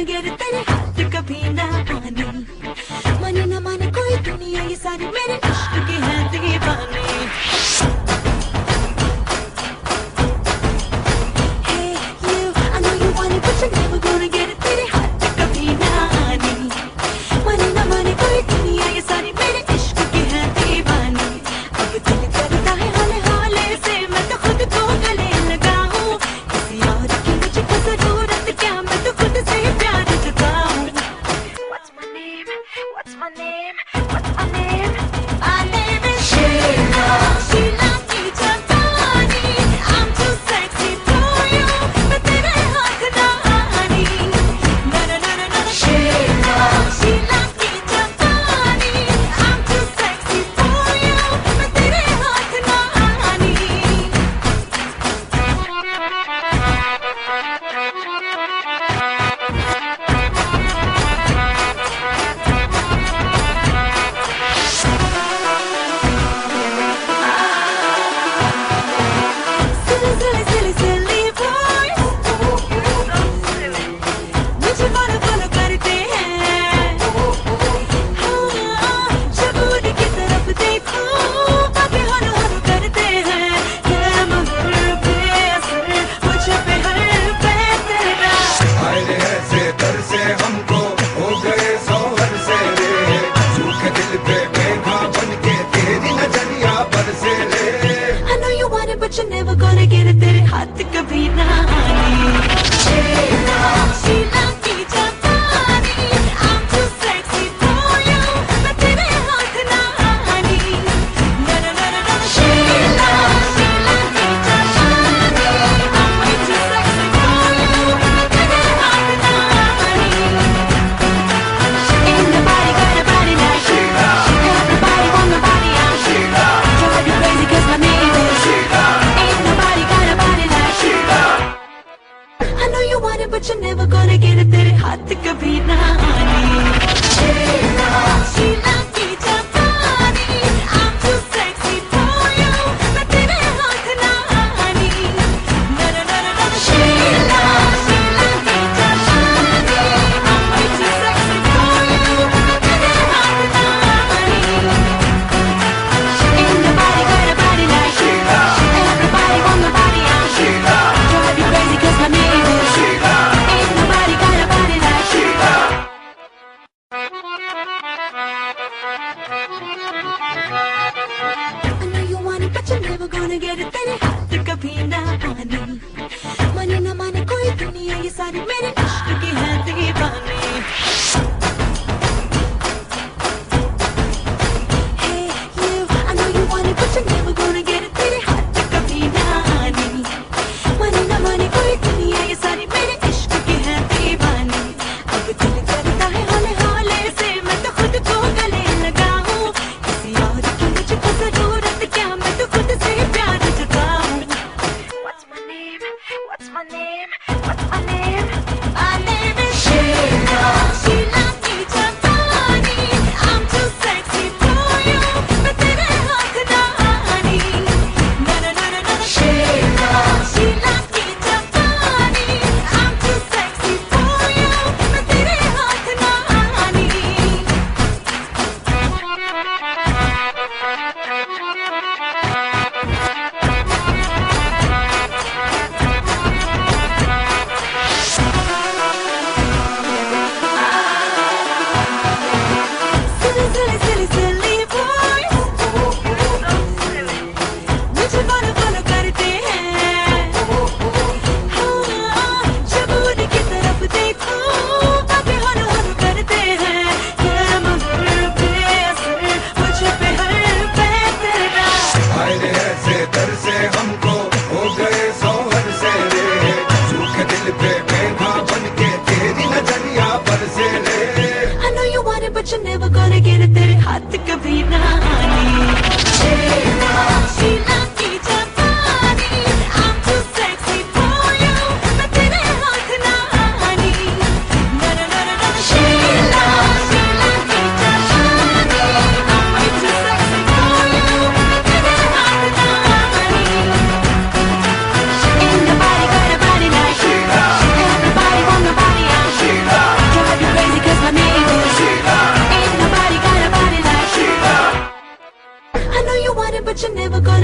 गिर तेरे हाथ कभी ना आने, माने ना माने कोई दुनिया ये सारी मेरे इश्क की है दीवानी। Hey you, I know you want it but you're never gonna get it, तेरे हाथ कभी ना आने, माने ना माने कोई दुनिया ये सारी मेरे इश्क की है दीवानी। अब दिल करता है हौले हौले से मैं तो खुद को गले लगाऊं, किसी और की मुझको जरूरत क्या, मैं तो खुद से प्यार जताऊं। What's my name? What's my name? What's my name? My name is Sheila. Sheila की जवानी, I'm too sexy for you, मैं तेरे हाथ ना आनी। Na na na na na Sheila. Sheila की जवानी, I'm too sexy for you, मैं तेरे हाथ ना आनी। Silly, silly, silly boys, मुझे follow करते हैं। हाँ, जब उनकी तरफ देखो, बातें हर करते हैं। तेरा मगर बेअसर, मुझ पे हर पे तेरा। आए ऐसे दर से हमको हो गए सौहर से रे, सूखे दिल पे मेघा बनके तेरी नजरिया बरसे रे। I know you want it but you're never gonna get it, तेरे हाथ कभी ना आने। Sheila, Sheila की जवानी, I'm too sexy for you, मैं तेरे हाथ ना आनी। Na na na na na Sheila, Sheila की जवानी, I'm way too sexy for you, मैं तेरे हाथ ना आनी। Ain't nobody got a body like Sheila, everybody want my body, I'm Sheila, drive you crazy 'cause my name is Sheila. Ain't nobody got a body like Sheila. I know you want it but you're never gonna get it, तेरे हाथ कभी ना आने। Sheila, Sheila की जवानी, I'm too sexy for you, मैं तेरे हाथ ना आनी। Na na na na na Sheila, Sheila की जवानी, I'm way too sexy for you, मैं तेरे हाथ ना आनी। Ain't nobody got a body like Sheila, everybody want my body, I'm Sheila, drive you crazy 'cause my name is Sheila. Ain't nobody got a body like Sheila. I know you want it but you're never gonna get it, तेरे हाथ कभी ना आने, माने ना माने कोई दुनिया ये सारी मेरे इश्क की है दीवानी। Hey you, I know you want it but you're never gonna get it, तेरे हाथ कभी ना आने, माने ना माने कोई दुनिया ये सारी मेरे इश्क की है दीवानी। अब दिल करता है हौले हौले से मैं तो खुद को गले लगाऊं, किसी और की मुझको जरूरत क्या, मैं तो खुद से प्यार जताऊं।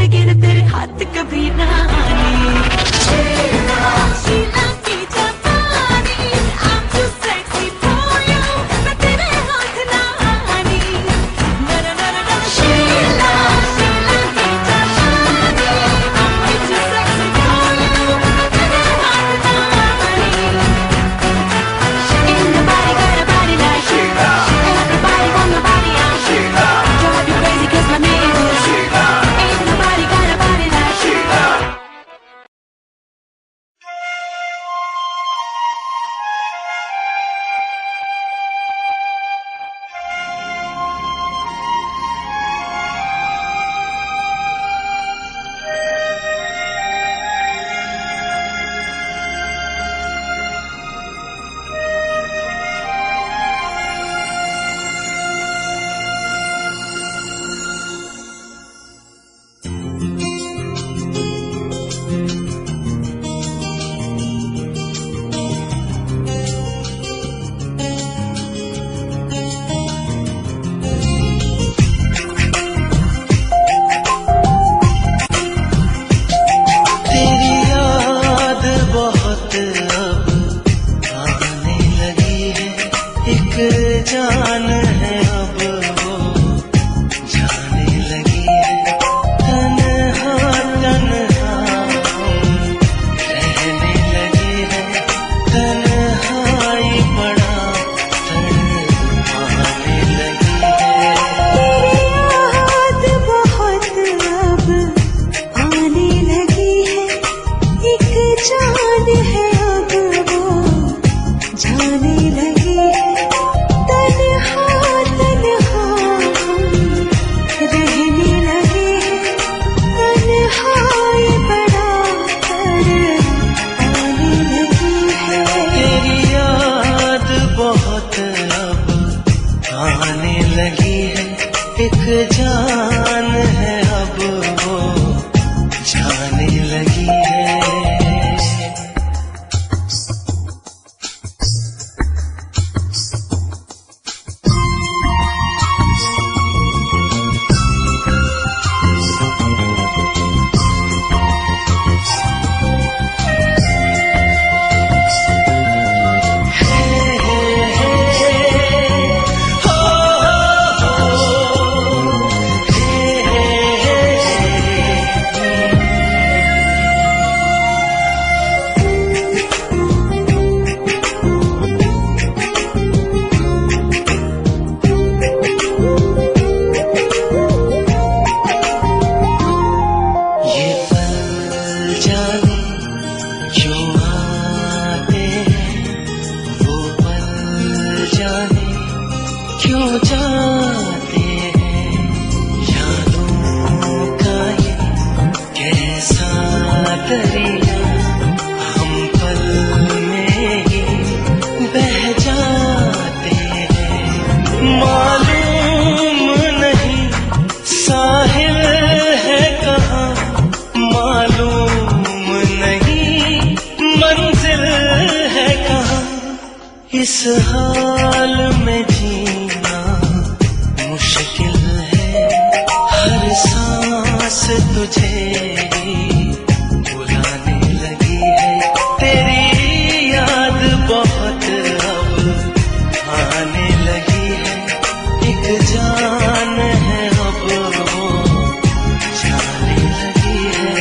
गिर गिर तेरे हाथ कभी ना आने शीला की जवानी I'm too sexy for you मैं तेरे हाथ ना आनी शीला शीला की जवानी I'm way too sexy for you मैं तेरे हाथ ना आनी Ain't nobody got a body like Sheila Everybody want my body on Sheila Drive you crazy 'cause my name is Sheila Ain't nobody got a body like Sheila तेरी याद बहुत अब आने लगी है एक जान है अब वो जाने लगी है तन्हा तन्हा हम रहने लगे हैं तन्हाई बड़ा तड़पाने लगी है याद बहुत अब आने लगी है एक जान है अब वो जाने लगी है तन्हा तन्हा हम रहने लगे हैं तन्हाई बड़ा तड़पाने लगी है तेरी याद बहुत अब आने लगी है एक जान है अब वो जाने लगी है ये पल जाने क्यों आते हैं वो पल जाने क्यों जाते हैं यादों का ये कैसा दरिया हम पल में ही बह जाते हैं मालूम नहीं साहिल है कहाँ मालूम नहीं मंजिल है कहाँ इस हाल में जीना मुश्किल है हर सांस तुझे ही बुलाने लगी है तेरी याद बहुत अब आने लगी है एक जान है अब वो जाने लगी है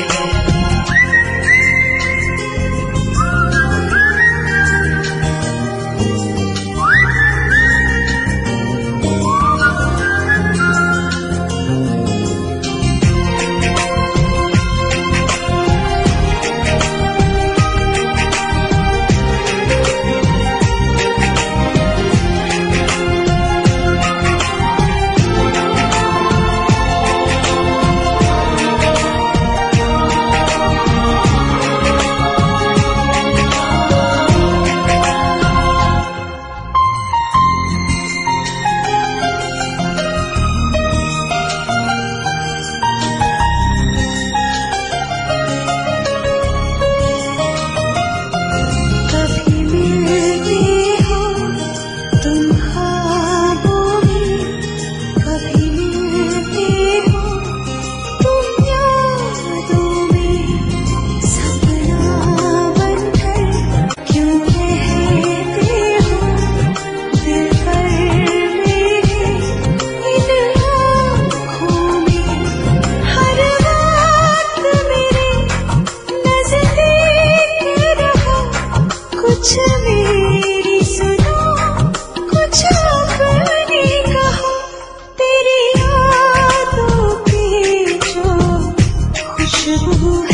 तू